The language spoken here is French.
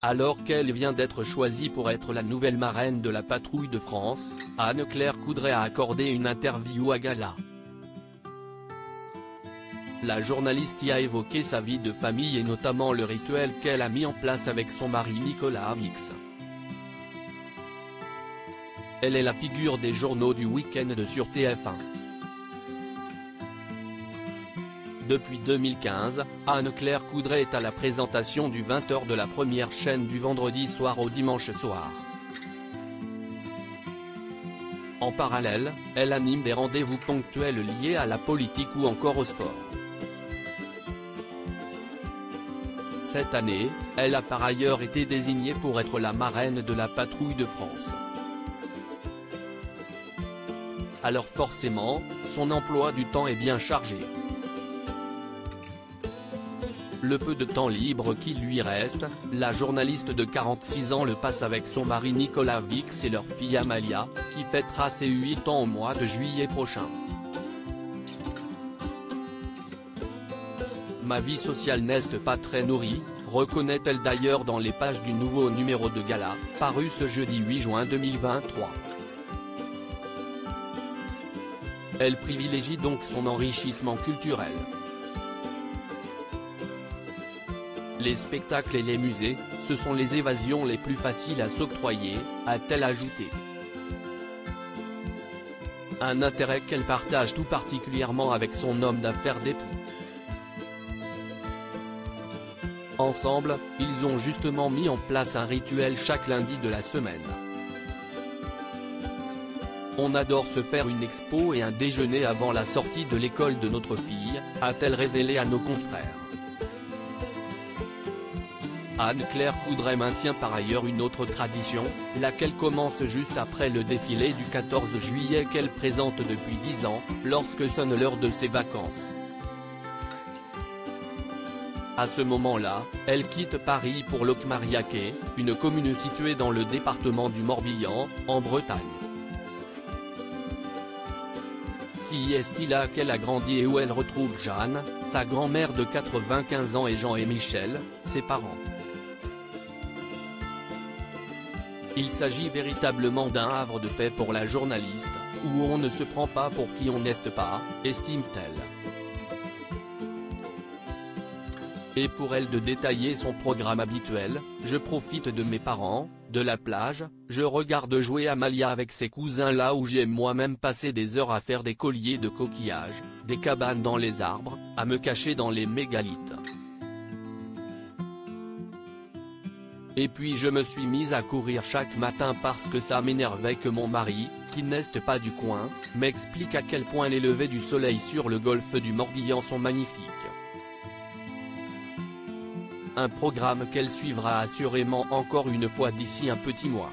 Alors qu'elle vient d'être choisie pour être la nouvelle marraine de la Patrouille de France, Anne-Claire Coudray a accordé une interview à Gala. La journaliste y a évoqué sa vie de famille et notamment le rituel qu'elle a mis en place avec son mari Nicolas Avix. Elle est la figure des journaux du week-end sur TF1. Depuis 2015, Anne-Claire Coudray est à la présentation du 20h de la première chaîne du vendredi soir au dimanche soir. En parallèle, elle anime des rendez-vous ponctuels liés à la politique ou encore au sport. Cette année, elle a par ailleurs été désignée pour être la marraine de la Patrouille de France. Alors forcément, son emploi du temps est bien chargé. Le peu de temps libre qui lui reste, la journaliste de 46 ans le passe avec son mari Nicolas Avix et leur fille Amalia, qui fêtera ses 8 ans au mois de juillet prochain. Ma vie sociale n'est pas très nourrie, reconnaît-elle d'ailleurs dans les pages du nouveau numéro de Gala, paru ce jeudi 8 juin 2023. Elle privilégie donc son enrichissement culturel. Les spectacles et les musées, ce sont les évasions les plus faciles à s'octroyer, a-t-elle ajouté. Un intérêt qu'elle partage tout particulièrement avec son homme d'affaires d'époux. Ensemble, ils ont justement mis en place un rituel chaque lundi de la semaine. On adore se faire une expo et un déjeuner avant la sortie de l'école de notre fille, a-t-elle révélé à nos confrères. Anne-Claire Coudray maintient par ailleurs une autre tradition, laquelle commence juste après le défilé du 14 juillet qu'elle présente depuis 10 ans, lorsque sonne l'heure de ses vacances. À ce moment-là, elle quitte Paris pour Locmariaquer, une commune située dans le département du Morbihan, en Bretagne. Si est là qu'elle a grandi et où elle retrouve Jeanne, sa grand-mère de 95 ans et Jean et Michel, ses parents. Il s'agit véritablement d'un havre de paix pour la journaliste, où on ne se prend pas pour qui on n'est pas, estime-t-elle. Et pour elle de détailler son programme habituel, je profite de mes parents, de la plage, je regarde jouer Amalia avec ses cousins là où j'ai moi-même passé des heures à faire des colliers de coquillages, des cabanes dans les arbres, à me cacher dans les mégalithes. Et puis je me suis mise à courir chaque matin parce que ça m'énervait que mon mari, qui n'est pas du coin, m'explique à quel point les levées du soleil sur le golfe du Morbihan sont magnifiques. Un programme qu'elle suivra assurément encore une fois d'ici un petit mois.